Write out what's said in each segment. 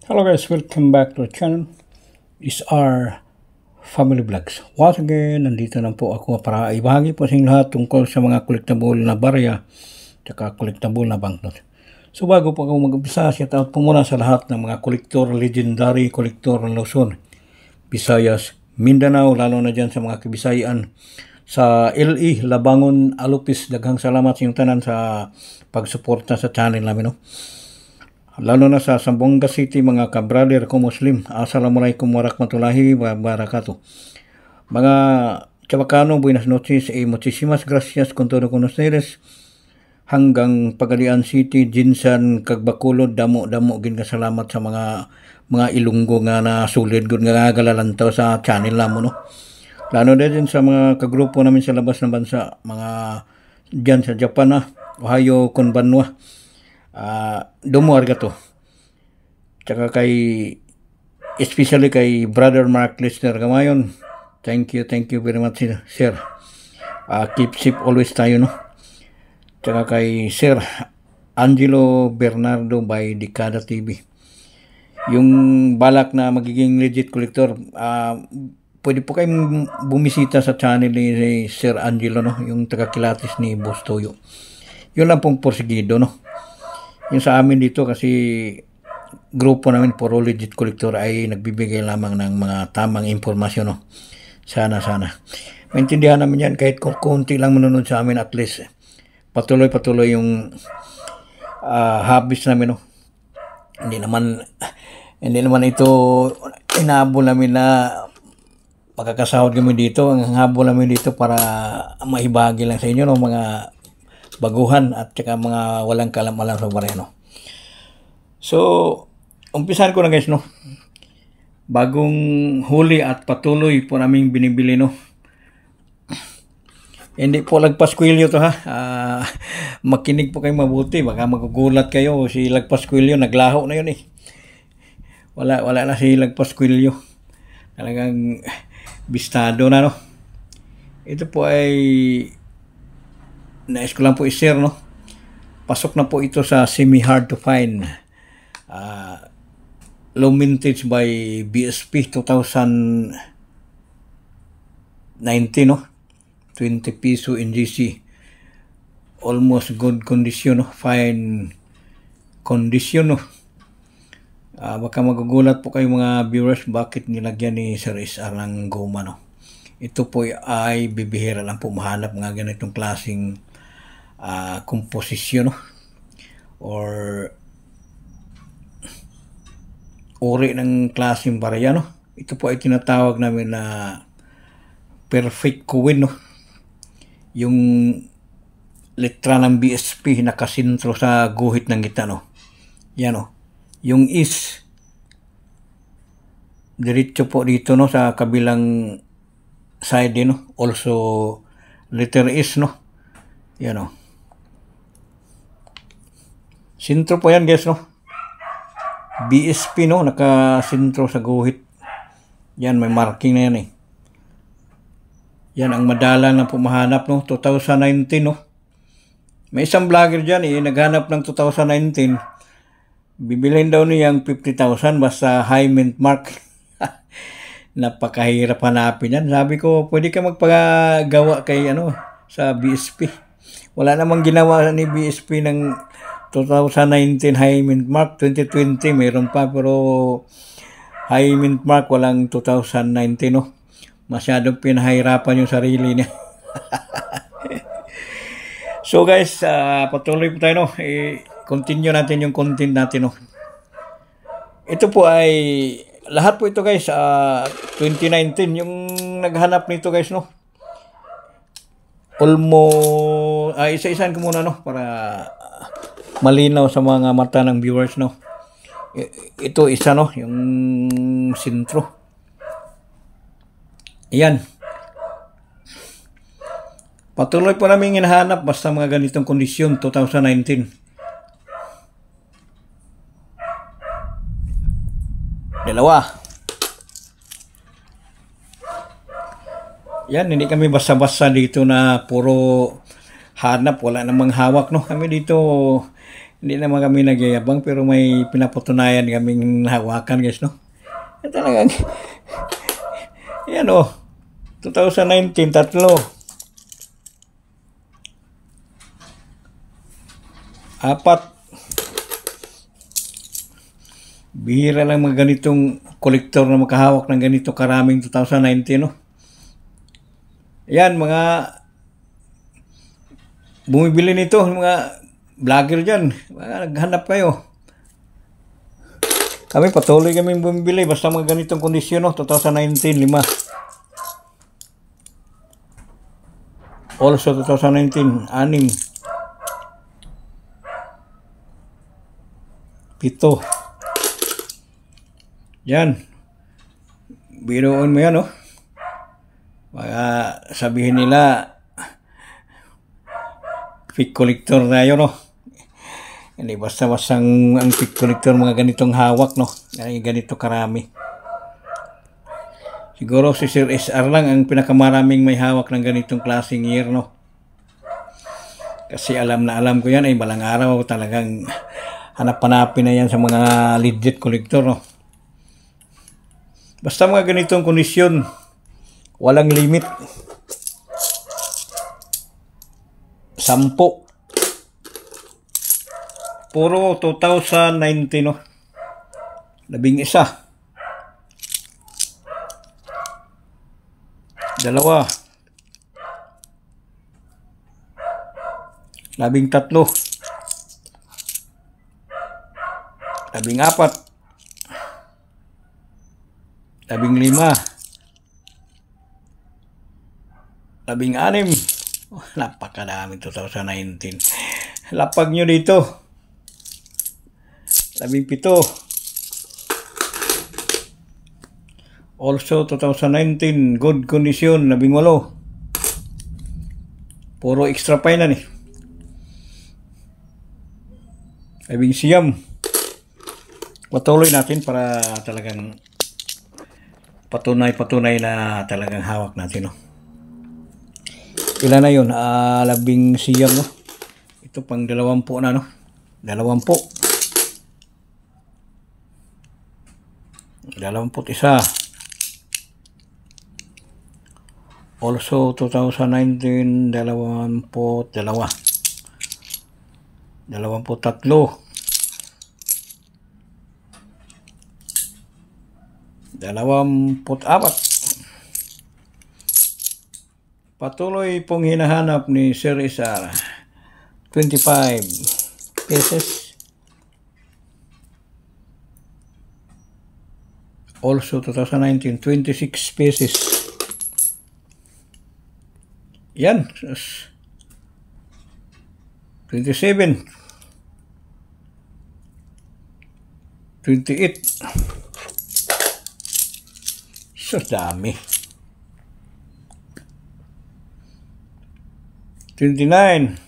Hello guys, welcome back to the channel. Is our family vlogs. Once again, nandito na po ako para ibahagi po sa inyo lahat tungkol sa mga collectible na barya at collectible na banknote. So bago po ako mag-umpisa, shout out po muna sa lahat ng mga collector, legendary collector ng Luzon, Visayas, Mindanao, lalo na dyan sa mga Kabisayan, sa LE, Labangon, Alupis. Daghang salamat sa inyong tanan sa pagsuporta sa channel namin. Lalo na sa Zamboanga City, mga ka-brother ko Muslim. Assalamualaikum warahmatullahi wabarakatuh. Mga chabacano, buenas noches. Muchísimas gracias con todo con ustedes. Hanggang Pagadian City, Jinsan, Kagbakulod, damo gin kasalamat sa mga Ilunggo nga na sulid gud nga galalantaw sa channel namo, no. Lalo din sa mga kagrupo namin sa labas ng bansa, mga diyan sa Japan, Ohio, Konbanwa. Domo arigato. Tsaka especially kay Brother Mark Lister Gamayon. Thank you very much, sir. Keep safe always tayo, no. Tsaka kay Sir Angelo Bernardo by Decada TV. Yung balak na magiging legit collector, pwede po kayong bumisita sa channel ni Sir Angelo, no, yung taga-Kilatis ni Boss Toyo. Yun lang pong porsigido, no. Yung sa amin dito, kasi grupo namin puro legit collector, ay nagbibigay lamang ng mga tamang impormasyon, no. Sana maintindihan namin yan, kahit konti lang manunod sa amin, at least patuloy yung habits namin, no. Hindi naman ito inabol namin na pagkakasahod kami dito. Ang habol namin dito para maibahagi lang sa inyo, no, mga baguhan at saka mga walang kalam-alam sa bareno. So, umpisan ko na guys, no. Bagong huli at patuloy po naming binibili, no. Hindi po Lagpaskwilyo to, ha. Makinig po kayo mabuti, baka magugulat kayo. Si Lagpaskwilyo naglaho na yun, eh. Wala na si Lagpaskwilyo. Talagang bistado na, no. Ito po ay nais ko lang po i-share, no. Pasok na po ito sa semi-hard to find. Low mintage by BSP 2019, no. 20 piso NGC. Almost good condition, no. Fine condition, no. Baka magugulat po kayo mga viewers, bakit nilagyan ni Sir SR ng goma, no. Ito po ay bibihira lang po mahanap nga ganitong klaseng komposisyon, no, or uri ng klaseng barya, no. Ito po ay tinatawag namin na perfect coin, no. Yung letra ng BSP nakasintro sa guhit ng gitna, no. Yan, no. Yung is diretso po dito, no, sa kabilang side, no. Also letter is, no. Yan, no. Sintro po yan, guys, no. BSP, no, nakasintro sa guhit. Yan, may marking na yan, eh. Yan ang madalang na pumahanap, no. 2019, no. May isang vlogger dyan, eh, naghanap ng 2019. Bibilhin daw niyang 50,000 basta high mint mark. Napakahirap hanapin yan. Sabi ko, pwede ka magpagawa kay sa BSP. Wala namang ginawa ni BSP ng 2019 high mint mark. 2020 mayroon pa, pero high mint mark walang 2019, no. Masyadong pinahirapan yung sarili niya. So guys, patuloy po tayo, no. Continue natin yung content natin, no. Ito po ay lahat po ito, guys, 2019 yung naghanap nito, guys, no. Almost isa-isahan ko muna, no, para malinaw sa mga mata ng viewers, no. Ito isa, no, yung sintro. Ayan. Patuloy po namin hinahanap basta mga ganitong kondisyon. 2019. Dalawa. Yan, hindi kami basta-basta dito na puro hanap, wala namang hawak, no. Kami dito Hindi naman kami nagyayabang pero may pinapatunayan kaming hawakan guys, no? Yan talagang, yan o, 2019, tatlo. Apat. Bihira lang mga ganitong kolektor na makahawak ng ganito karaming 2019, no? Yan, mga bumibili nito, mga vlogger dyan, mga naghanap kayo. Kami patuloy kami bumibili basta mga ganitong kondisyon, no? 2019, 5. Also 2019, 6. 7. Yan. Biroon mo yan, no? Baka sabihin nila fake collector na yun, no? Hindi basta-bastang ang fake collector mga ganitong hawak, no? Ganito karami. Siguro si Sir SR lang ang pinakamaraming may hawak ng ganitong klaseng year, no? Kasi alam na alam ko yan ay balang araw talagang hanap-hanapin na yan sa mga legit collector, no? Basta mga ganitong kondisyon, walang limit. 10. Puro 2019, no? 11. 2. 13. 14. 15. 16. Oh, napakadami 2019. Lapag nyo dito. 17. Also 2019, good condition, 18. Puro extra pa na ni. 19. Patuloy natin para talagang patunay na talagang hawak natin, no? Ilan na yun? 19, no? Ito pang 20 na, no? 20. 21. Also 2019, 22. 23. 24. Patuloy pong hinahanap ni Sir SR. 25 pieces. Also 2019, 26 pieces. Yan. 27. 28. So dami. 29.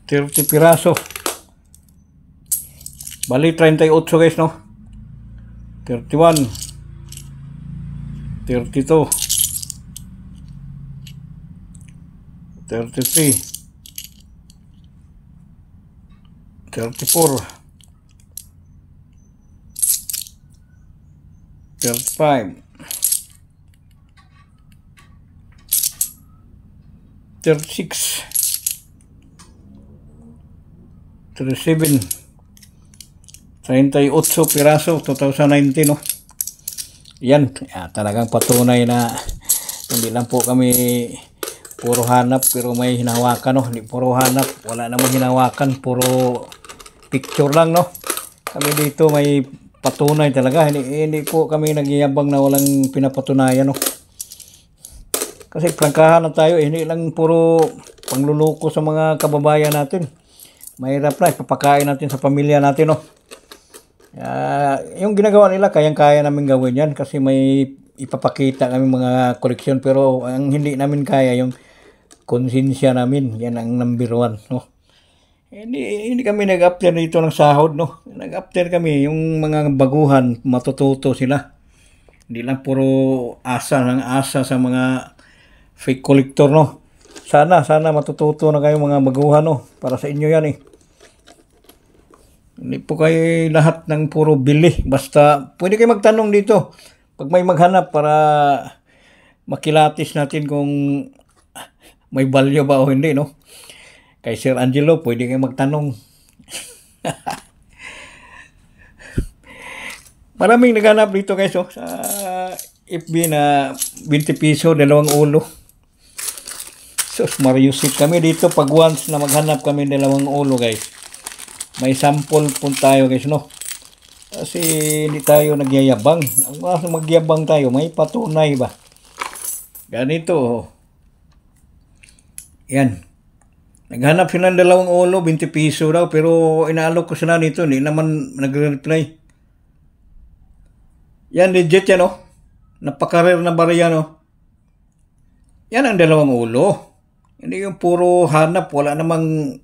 30 piraso. Bali 38 guys, no? 31. 32. 33. 34. 35. 36. 37. 38 piraso 2019, no? Yan, talagang patunay na hindi lang po kami puro hanap pero may hinawakan, no? Hindi puro hanap, wala namang hinawakan, puro picture lang, no? Kami dito may patunay talaga, hindi po kami nagyayabang na walang pinapatunayan, no? Kasi prangkahan na tayo, hindi lang puro pangluluko sa mga kababayan natin. Mahirap na, ipapakain natin sa pamilya natin, no? Yung ginagawa nila, kayang-kaya namin gawin yan kasi may ipapakita kami mga koleksyon, pero ang hindi namin kaya yung konsensya namin, yan ang number 1, no? Hindi kami nag-after dito ng sahod, no? Nag-after kami, yung mga baguhan, matututo sila. Hindi lang puro asa sa mga fake collector, no? Sana matututo na kayo mga baguhan, no? Para sa inyo yan eh. Hindi po kayo lahat ng puro bili. Basta pwede kayo magtanong dito. Pag may maghanap para makilatis natin kung may value ba o hindi, no? Kay Sir Angelo, pwede kayo magtanong. Maraming naghanap dito guys, oh, sa FB na 20 piso, 2 ulo. Sus, mariusip kami dito pag once na maghanap kami 2 ulo guys. May sample po tayo guys, no? Kasi hindi tayo nagyayabang. Ang magyabang tayo, may patunay ba? Ganito, oh. Yan. Naghanap sila ng 2 ulo, 20 piso daw, pero inaalok ko sila nito, hindi naman nagre-reply. Yan, legit yan, oh. Napaka-rare na barya, no? Yan ang 2 ulo. Hindi yung puro hanap, wala namang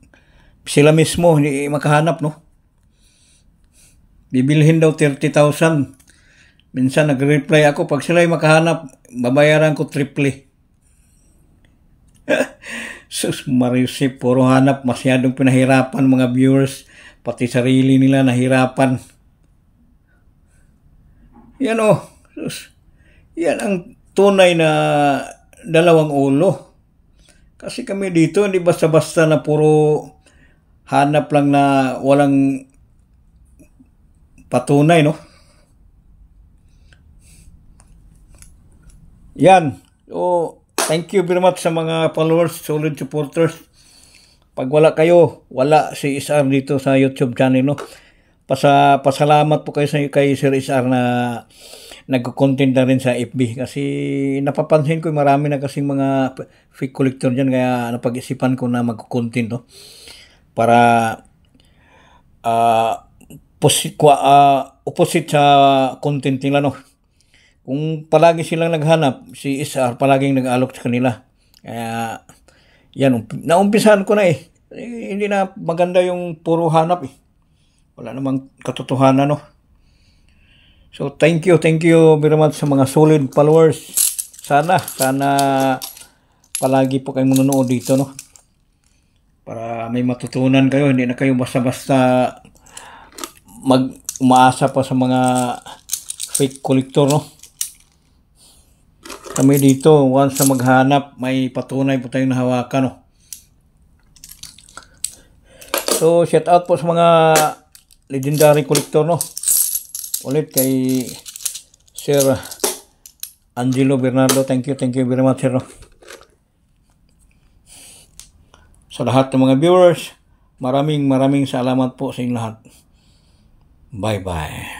sila mismo, hindi makahanap, no? Bibilhin daw 30,000. Minsan nagre-reply ako, pag sila yung makahanap, babayaran ko triple. Sus, Mariusip, puro hanap, masyadong pinahirapan mga viewers, pati sarili nila nahirapan. Yan oh, sus, yan ang tunay na 2 ulo. Kasi kami dito, hindi basta-basta na puro hanap lang na walang patunay, no? Yan. So, thank you very much sa mga followers, solid supporters. Pag wala kayo, wala si SR dito sa YouTube channel, no? Pasalamat po kayo kay Sir SR na nagko-content na rin sa FB. Kasi napapansin ko marami na kasing mga fake collector dyan. Kaya napag-isipan ko na magko-content, no? Para opposite sa content nila, no? Kung palagi silang naghanap, si SR palaging nag-alok sa kanila. Kaya, yan, naumpisahan ko na eh. Hindi na maganda yung puro hanap eh. Wala namang katotohanan, no? So, thank you very much sa mga solid followers. Sana palagi po kayong manonood dito, no? Para may matutunan kayo, hindi na kayo basta-basta umaasa pa sa mga fake collector, no? Kami dito, once na maghanap, may patunay po tayong nahawakan, no? So, shout out po sa mga legendary collector, no? Ulit kay Sir Angelo Bernardo. Thank you very much, sir, no? Sa lahat ng mga viewers, maraming salamat po sa inyong lahat. Bye-bye.